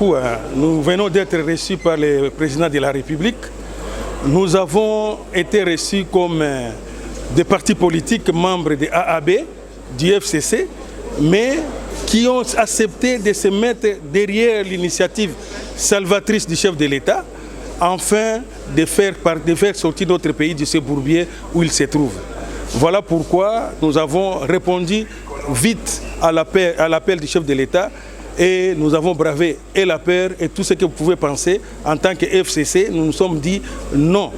beaucoup. Nous venons d'être reçus par le président de la République. Nous avons été reçus comme des partis politiques membres de AAB, du FCC, mais qui ont accepté de se mettre derrière l'initiative salvatrice du chef de l'État, afin de faire sortir notre pays de ce bourbier où il se trouve. Voilà pourquoi nous avons répondu vite à l'appel du chef de l'État et nous avons bravé et la peur et tout ce que vous pouvez penser. En tant que FCC, nous nous sommes dit non.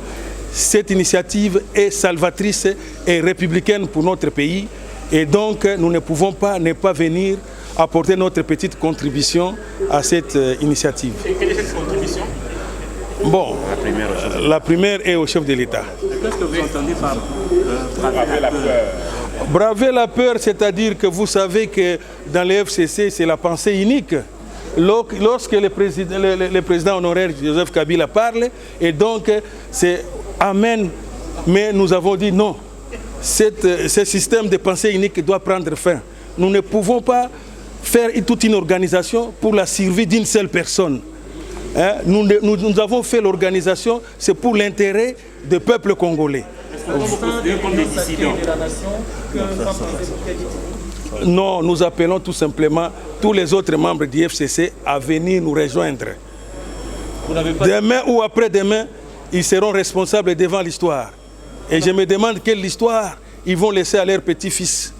Cette initiative est salvatrice et républicaine pour notre pays et donc nous ne pouvons pas ne pas venir apporter notre petite contribution à cette initiative. Et quelle est cette contribution? Bon, la première est au chef de l'État. Qu'est-ce que vous entendez par braver la peur? Braver la peur, c'est-à-dire que vous savez que dans les FCC, c'est la pensée unique. Lorsque le président honoraire Joseph Kabila parle, et donc c'est Amen, mais nous avons dit non. Ce système de pensée unique doit prendre fin. Nous ne pouvons pas faire toute une organisation pour la survie d'une seule personne. Nous avons fait l'organisation, c'est pour l'intérêt du peuple congolais. Non, nous appelons tout simplement tous les autres membres du FCC à venir nous rejoindre. Demain ou après-demain, ils seront responsables devant l'histoire. Et je me demande quelle histoire ils vont laisser à leurs petits-fils.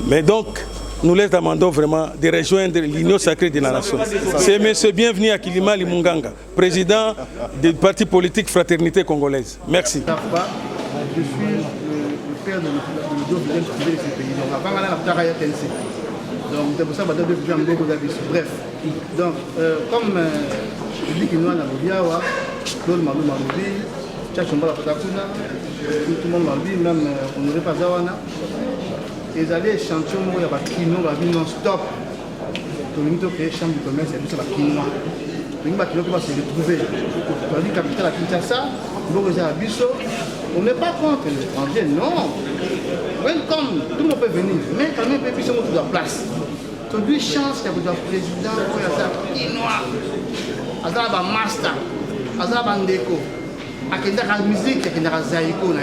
Mais donc, nous les demandons vraiment de rejoindre l'Union sacrée de la nation. C'est M. Bienvenu Akilima Limunganga, président du parti politique Fraternité congolaise. Merci. Je suis le père de l'Udo de ce pays. Donc avant, on a la TNC. Donc c'est pour ça que je vais faire un peu de bref. Donc, comme je dis qu'il y a un Biawa, Claude Malou Maloubi, Tchachomba la Patakuna, tout le monde Maloubi, même Honoré Pazawana. Ils allaient chanter au mot, il y a des kino, il y a non-stop. Tout le monde créé chambre de commerce, il y a des kinois. Il y a des kinois qui vont se retrouver. Dans la capitale à Kinshasa, on n'est pas contre les étrangers, non. Welcome, tout le monde peut venir, mais quand même, il peut de la place. Aujourd'hui, chance qu'il y a un président, il y a des kinois, il y a des master, il y a des ndeko, il y a des musique, il y a des zaïko, il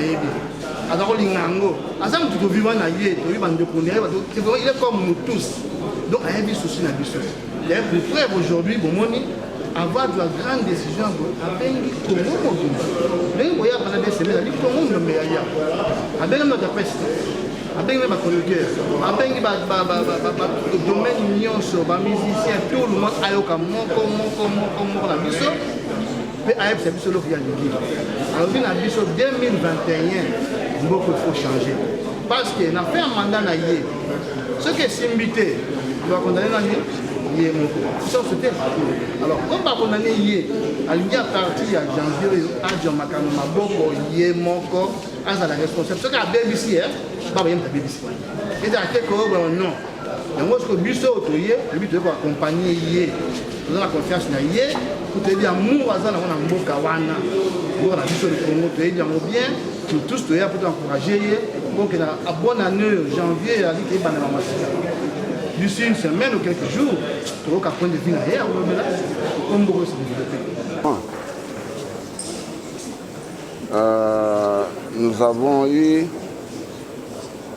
est comme nous tous. Donc, il y a des soucis. D'ailleurs, pour preuve aujourd'hui, avoir de la grande décision avec le Congo. Les voyageurs pendant des semaines, ils font le meilleur. Avec notre peste, avec les chroniqueurs, avec le domaine union sur les musiciens, tout le monde a eu comme la mission. Mais c'est plus le qui a dit. Alors, dans la mission 2021, beaucoup faut changer. Parce qu'il a fait un mandat à Yé. Ce qui est simbité, il doit condamner l'année. Alors, comme on a condamné Yé, à partir de janvier, à Djomakano, Maboko, Yé, Moko, à la responsable. Ce qui a BBC, pas bien de BBC. Et à quelque chose, non. Et moi, ce que Bissot, le but de accompagner Yé, nous avons la confiance dans Yé, pour te dire, nous, à Mboka Wana, nous avons Bissot le Congo, tu es bien, nous tous, tu es pour t'encourager Yé, pour que la bonne année, janvier, à l'île de d'ici une semaine ou quelques jours, tu auras qu'à point de vue ailleurs, comme beaucoup se développer. Nous avons eu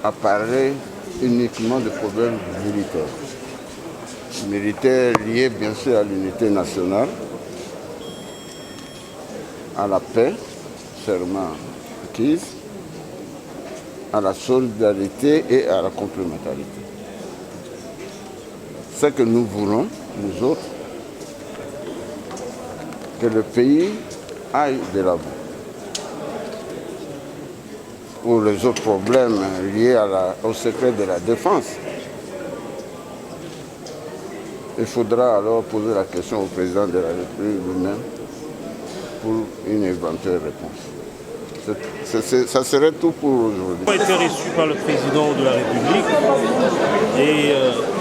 à parler uniquement de problèmes militaires. Militaires liés bien sûr à l'unité nationale, à la paix, serment acquise, à la solidarité et à la complémentarité. Ce que nous voulons, nous autres, que le pays aille de l'avant. Pour les autres problèmes liés au secret de la défense, il faudra alors poser la question au président de la République lui-même pour une éventuelle réponse. Ça serait tout pour aujourd'hui. Nous avons été reçus par le président de la République et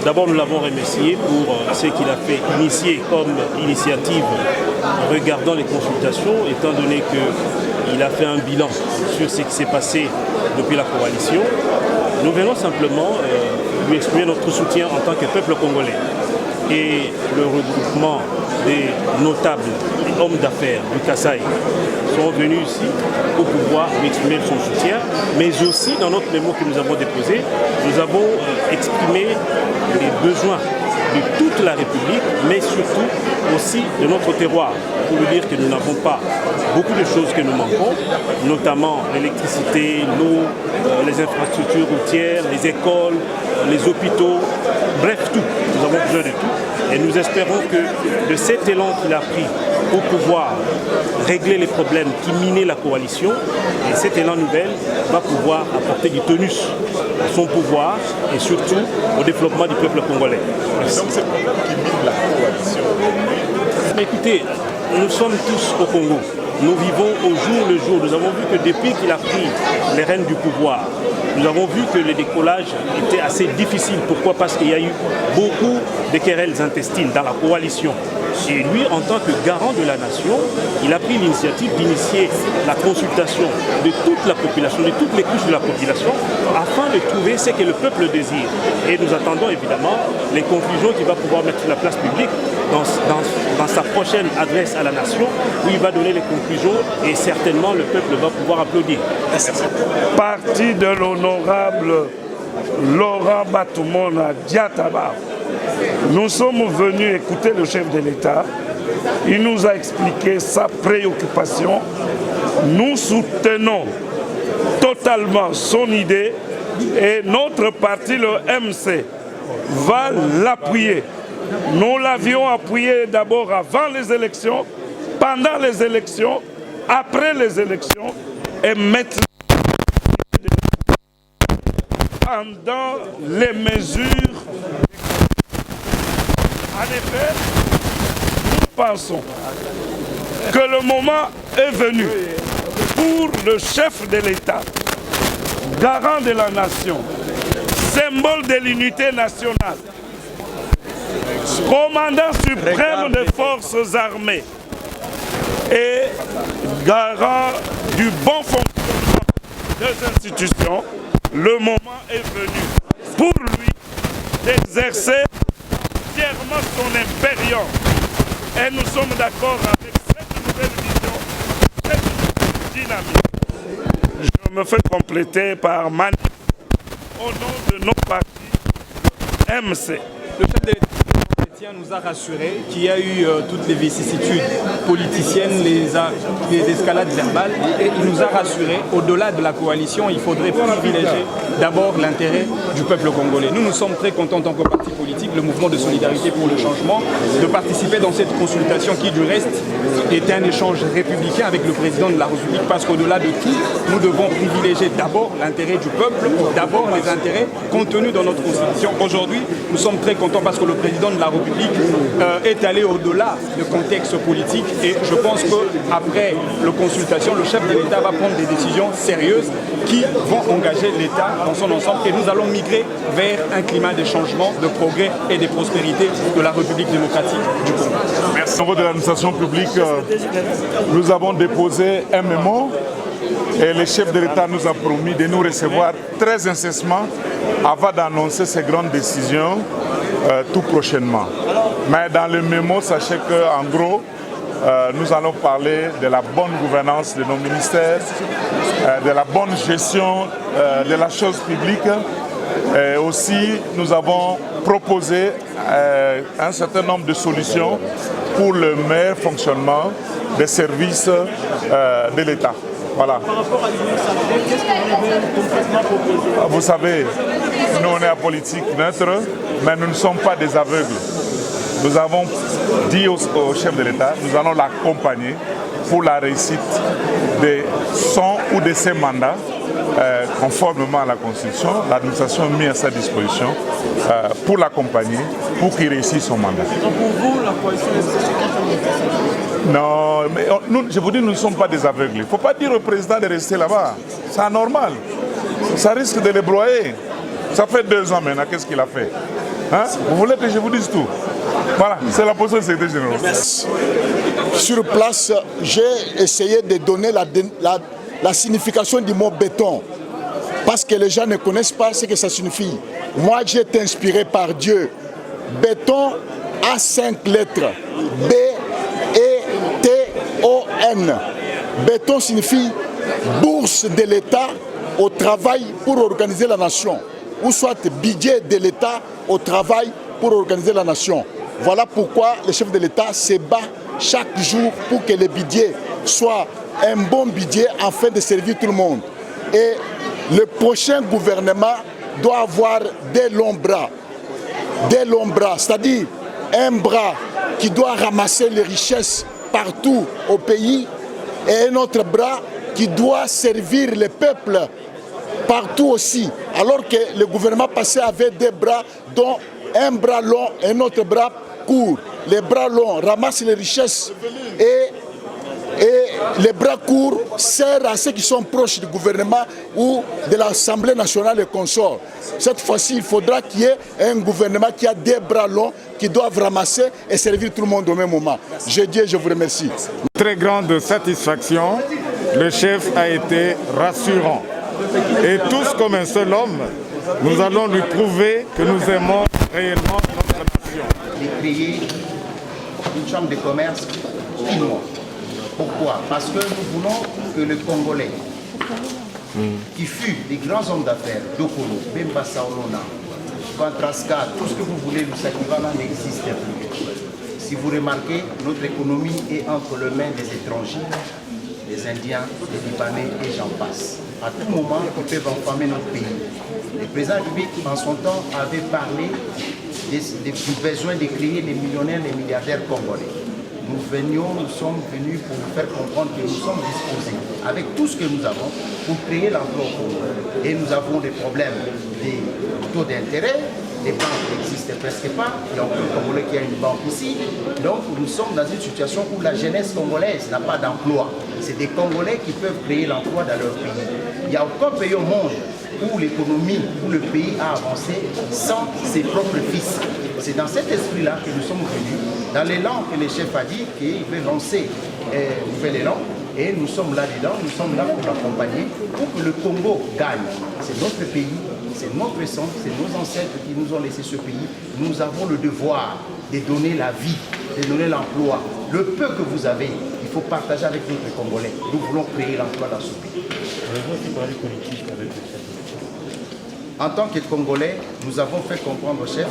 d'abord nous l'avons remercié pour ce qu'il a fait initier comme initiative regardant les consultations, étant donné qu'il a fait un bilan sur ce qui s'est passé depuis la coalition. Nous venons simplement lui exprimer notre soutien en tant que peuple congolais. et le regroupement des notables et hommes d'affaires du Kasaï sont venus ici pour pouvoir exprimer son soutien, mais aussi dans notre mémo que nous avons déposé, nous avons exprimé les besoins de toute la République, mais surtout aussi de notre terroir, pour lui dire que nous n'avons pas beaucoup de choses que nous manquons, notamment l'électricité, l'eau, les infrastructures routières, les écoles, les hôpitaux, bref tout, nous avons besoin de tout. Et nous espérons que de cet élan qu'il a pris pour pouvoir régler les problèmes qui minaient la coalition, et cet élan nouvel va pouvoir apporter du tonus à son pouvoir et surtout au développement du peuple congolais. Merci. Donc c'est le problème qui mine la coalition. Mais écoutez, nous sommes tous au Congo. Nous vivons au jour le jour. Nous avons vu que depuis qu'il a pris les rênes du pouvoir, nous avons vu que le décollage était assez difficile. Pourquoi? Parce qu'il y a eu beaucoup de querelles intestines dans la coalition. Et lui, en tant que garant de la nation, il a pris l'initiative d'initier la consultation de toute la population, de toutes les couches de la population, afin de trouver ce que le peuple désire. Et nous attendons évidemment les conclusions qu'il va pouvoir mettre sur la place publique dans sa prochaine adresse à la nation, où il va donner les conclusions et certainement le peuple va pouvoir applaudir. Parti de l'honorable Laurent Batoumona Diataba. Nous sommes venus écouter le chef de l'État. Il nous a expliqué sa préoccupation. Nous soutenons totalement son idée et notre parti, le MC, va l'appuyer. Nous l'avions appuyé d'abord avant les élections, pendant les élections, après les élections et maintenant pendant les mesures. En effet, nous pensons que le moment est venu pour le chef de l'État, garant de la nation, symbole de l'unité nationale, commandant suprême des forces armées et garant du bon fonctionnement des institutions, le moment est venu pour lui d'exercer entièrement son impérium. Et nous sommes d'accord avec cette nouvelle vision, cette nouvelle dynamique. Je me fais compléter par Mani au nom de nos partis MC. Le chef de l'État nous a rassuré qu'il y a eu toutes les vicissitudes politiciennes, les escalades verbales, et il nous a rassuré, au-delà de la coalition, il faudrait privilégier d'abord l'intérêt du peuple congolais. Nous sommes très contents en tant que parti politique, le mouvement de solidarité pour le changement, de participer dans cette consultation qui, du reste, est un échange républicain avec le président de la République, parce qu'au-delà de tout, nous devons privilégier d'abord l'intérêt du peuple, d'abord les intérêts contenus dans notre constitution. Aujourd'hui, nous sommes très contents parce que le président de la République est allé au-delà du contexte politique et je pense qu'après la consultation, le chef de l'État va prendre des décisions sérieuses qui vont engager l'État dans son ensemble et nous allons migrer vers un climat de changement, de progrès et de prospérité de la République démocratique du Congo. Merci. Au niveau de l'administration publique, nous avons déposé un mémo et le chef de l'État nous a promis de nous recevoir très incessamment avant d'annoncer ces grandes décisions tout prochainement. Mais dans le mémo, sachez qu'en gros, nous allons parler de la bonne gouvernance de nos ministères, de la bonne gestion de la chose publique. Et aussi, nous avons proposé un certain nombre de solutions pour le meilleur fonctionnement des services de l'État. Voilà. Par rapport à l'Union sacrée, qu'est-ce que vous avez concrètement proposé? Vous savez, nous on est à politique neutre, mais nous ne sommes pas des aveugles. Nous avons dit au chef de l'État, nous allons l'accompagner pour la réussite de son ou de ses mandats, conformément à la Constitution. L'administration a mis à sa disposition pour l'accompagner, pour qu'il réussisse son mandat. Donc pour vous, la coalition est Non, mais nous, je vous dis, nous ne sommes pas des aveugles. Il ne faut pas dire au président de rester là-bas. C'est anormal. Ça risque de les broyer. Ça fait 2 ans maintenant, qu'est-ce qu'il a fait? Hein? Vous voulez que je vous dise tout? Voilà, c'est la position du secrétaire général. Merci. Sur place, j'ai essayé de donner la signification du mot béton. Parce que les gens ne connaissent pas ce que ça signifie. Moi, j'ai été inspiré par Dieu. Béton à 5 lettres. B-E-T-O-N. Béton signifie bourse de l'État au travail pour organiser la nation. Ou soit budget de l'État au travail pour organiser la nation. Voilà pourquoi le chef de l'État se bat chaque jour pour que le budget soit un bon budget afin de servir tout le monde. Et le prochain gouvernement doit avoir des longs bras. Des longs bras, c'est-à-dire un bras qui doit ramasser les richesses partout au pays et un autre bras qui doit servir le peuple partout aussi. Alors que le gouvernement passé avait des bras dont un bras long et un autre bras court. Les bras longs ramassent les richesses et les bras courts servent à ceux qui sont proches du gouvernement ou de l'Assemblée nationale et consorts. Cette fois-ci, il faudra qu'il y ait un gouvernement qui a des bras longs qui doivent ramasser et servir tout le monde au même moment. Je dis et je vous remercie. Très grande satisfaction, le chef a été rassurant. Et tous comme un seul homme, nous allons lui prouver que nous aimons réellement notre nation. De créer une chambre de commerce chinoise. Pourquoi? Parce que nous voulons que le Congolais, qui fut des grands hommes d'affaires, Dokolo, Bemba Saolona, Vantraska, tout ce que vous voulez, le Sakivana n'existe plus. Si vous remarquez, notre économie est entre les mains des étrangers, des Indiens, des Libanais et j'en passe. À tout moment, ils peuvent enfermer notre pays. Le président République, en son temps, avait parlé du besoin de créer les millionnaires, les milliardaires congolais. Nous sommes venus pour vous faire comprendre que nous sommes disposés, avec tout ce que nous avons, pour créer l'emploi au Congo. Et nous avons des problèmes des taux d'intérêt, les banques n'existent presque pas, il n'y a aucun Congolais qui a une banque ici. Donc nous sommes dans une situation où la jeunesse congolaise n'a pas d'emploi. C'est des Congolais qui peuvent créer l'emploi dans leur pays. Il n'y a aucun pays au monde où l'économie, où le pays a avancé sans ses propres fils. C'est dans cet esprit-là que nous sommes venus, dans l'élan que le chef a dit qu'il veut lancer un nouvel élan. Et nous sommes là-dedans, nous sommes là pour l'accompagner, pour que le Congo gagne. C'est notre pays, c'est notre sang, c'est nos ancêtres qui nous ont laissé ce pays. Nous avons le devoir de donner la vie, de donner l'emploi. Le peu que vous avez, il faut partager avec notre Congolais. Nous voulons créer l'emploi dans ce pays. En tant que Congolais, nous avons fait comprendre au chef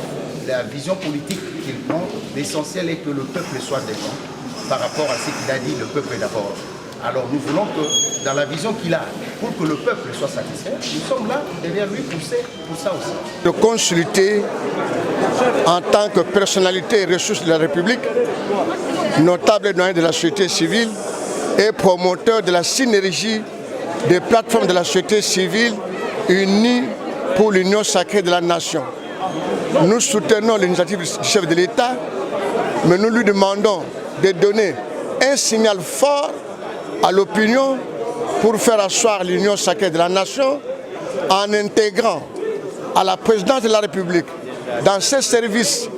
la vision politique qu'il prend. L'essentiel est que le peuple soit défendu par rapport à ce qu'il a dit, le peuple d'abord. Alors nous voulons que, dans la vision qu'il a, pour que le peuple soit satisfait, nous sommes là derrière lui pour ça aussi. De consulter en tant que personnalité et ressources de la République, notable doyen de la société civile et promoteur de la synergie des plateformes de la société civile unies pour l'union sacrée de la nation. Nous soutenons l'initiative du chef de l'État, mais nous lui demandons de donner un signal fort à l'opinion pour faire asseoir l'union sacrée de la nation en intégrant à la présidence de la République, dans ses services,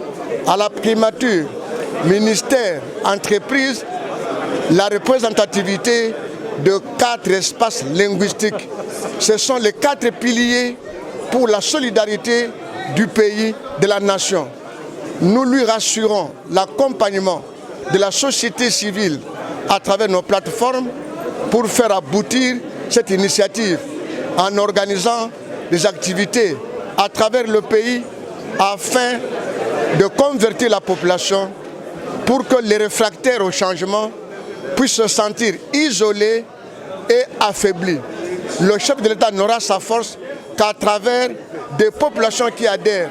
à la primature, ministère, entreprise, la représentativité de 4 espaces linguistiques. Ce sont les 4 piliers pour la solidarité du pays, de la nation. Nous lui rassurons l'accompagnement de la société civile à travers nos plateformes pour faire aboutir cette initiative en organisant des activités à travers le pays afin de convertir la population pour que les réfractaires au changement puissent se sentir isolés et affaiblis. Le chef de l'État n'aura sa force qu'à travers des populations qui adhèrent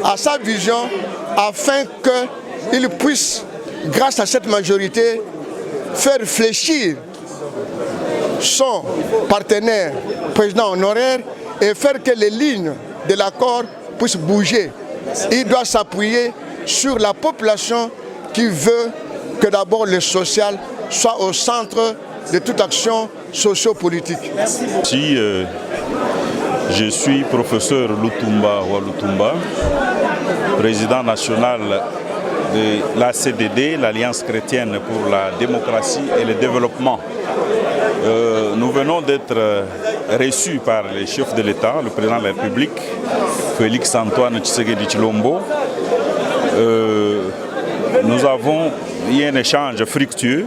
à sa vision afin qu'il puisse, grâce à cette majorité, faire fléchir son partenaire président honoraire et faire que les lignes de l'accord puissent bouger. Il doit s'appuyer sur la population qui veut que d'abord le social soit au centre de toute action sociopolitique. Si je suis professeur Lutumba Walutumba, président national de l'ACDD, l'Alliance chrétienne pour la démocratie et le développement. Nous venons d'être reçus par le chef de l'État, le président de la République, Félix Antoine Tshisekedi Tshilombo, nous avons eu un échange fructueux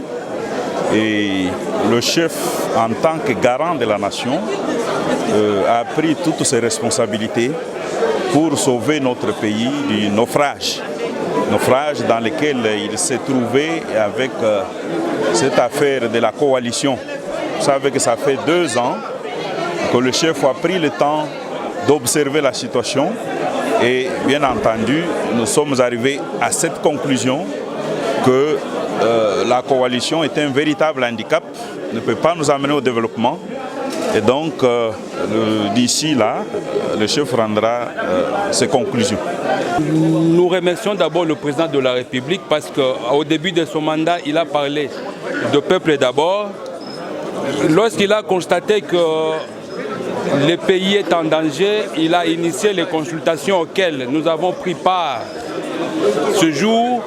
et le chef, en tant que garant de la nation, a pris toutes ses responsabilités pour sauver notre pays du naufrage. Naufrage dans lequel il s'est trouvé avec cette affaire de la coalition. Vous savez que ça fait 2 ans que le chef a pris le temps d'observer la situation et bien entendu, nous sommes arrivés à cette conclusion que la coalition est un véritable handicap, ne peut pas nous amener au développement. Et donc, d'ici là, le chef rendra ses conclusions. Nous remercions d'abord le président de la République parce qu'au début de son mandat, il a parlé de peuple d'abord. Lorsqu'il a constaté que le pays est en danger, il a initié les consultations auxquelles nous avons pris part ce jour.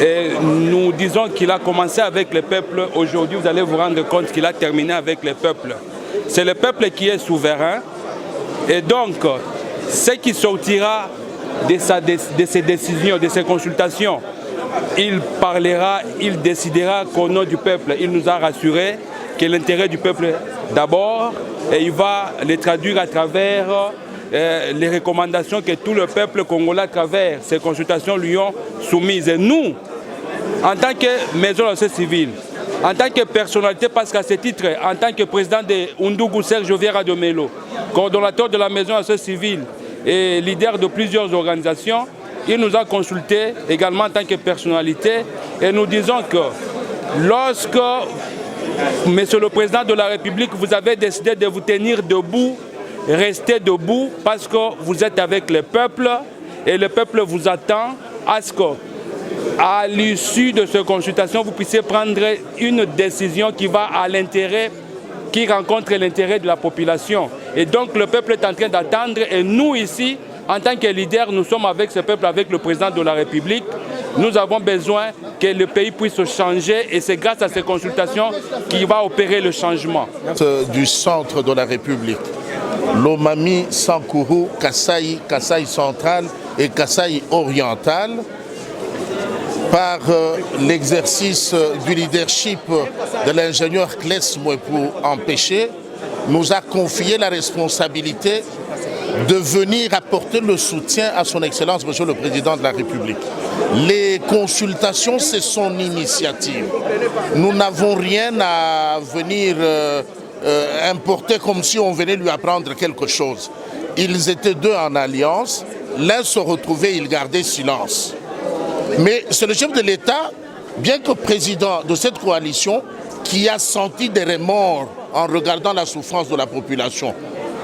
Et nous disons qu'il a commencé avec le peuple. Aujourd'hui, vous allez vous rendre compte qu'il a terminé avec le peuple. C'est le peuple qui est souverain. Et donc, ce qui sortira de ses décisions, de ses consultations, il parlera, il décidera qu'au nom du peuple, il nous a rassuré que l'intérêt du peuple d'abord, et il va les traduire à travers les recommandations que tout le peuple congolais à travers ces consultations lui ont soumises. Et nous, en tant que maison de la société civile, en tant que personnalité, parce qu'à ce titre, en tant que président de Undugu Serge Viera de Melo, coordonnateur de la maison de la société civile et leader de plusieurs organisations, il nous a consultés également en tant que personnalité et nous disons que lorsque, Monsieur le Président de la République, vous avez décidé de vous tenir debout, restez debout parce que vous êtes avec le peuple et le peuple vous attend à ce que, à l'issue de cette consultation, vous puissiez prendre une décision qui va à l'intérêt, qui rencontre l'intérêt de la population. Et donc le peuple est en train d'attendre et nous ici, en tant que leaders, nous sommes avec ce peuple, avec le président de la République. Nous avons besoin que le pays puisse changer et c'est grâce à ces consultations qu'il va opérer le changement. Du centre de la République, Lomami, Sankourou, Kasaï, Kasaï central et Kasaï oriental, par l'exercice du leadership de l'ingénieur Kless Mwepu Empêché, nous a confié la responsabilité de venir apporter le soutien à son Excellence, Monsieur le Président de la République. Les consultations, c'est son initiative. Nous n'avons rien à venir importer comme si on venait lui apprendre quelque chose. Ils étaient 2 en alliance, l'un se retrouvait, il gardait silence. Mais c'est le chef de l'État, bien que président de cette coalition, qui a senti des remords en regardant la souffrance de la population.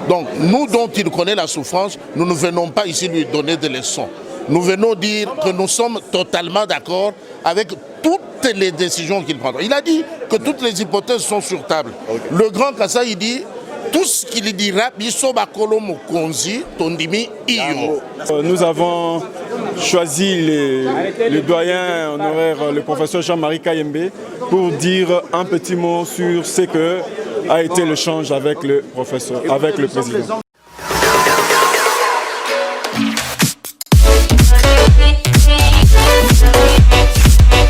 Donc, nous dont il connaît la souffrance, nous ne venons pas ici lui donner des leçons. Nous venons dire que nous sommes totalement d'accord avec toutes les décisions qu'il prendra. Il a dit que toutes les hypothèses sont sur table. Le grand Kassa, il dit, tout ce qu'il dira, nous avons choisi le doyen honoraire, le professeur Jean-Marie Kayembe, pour dire un petit mot sur ce que a été l'échange avec le professeur, avec le président.